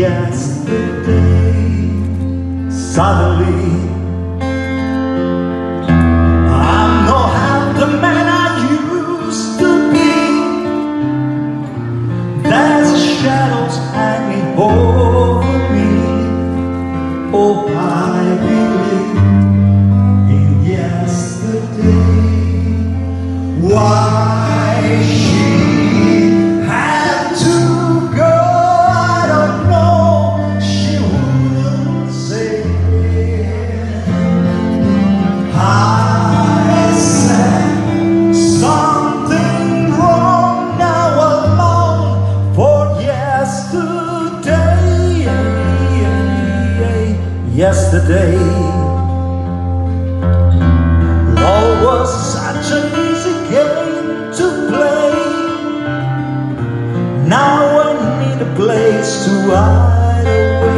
yesterday. Suddenly I'm not half the man I used to be. There's shadows hanging over me. Oh, I believe in yesterday. Why she had to go, I don't know. She wouldn't say. I said something wrong, now alone for yesterday. Yesterday, love was such an easy game to play. Now I need a place to hide.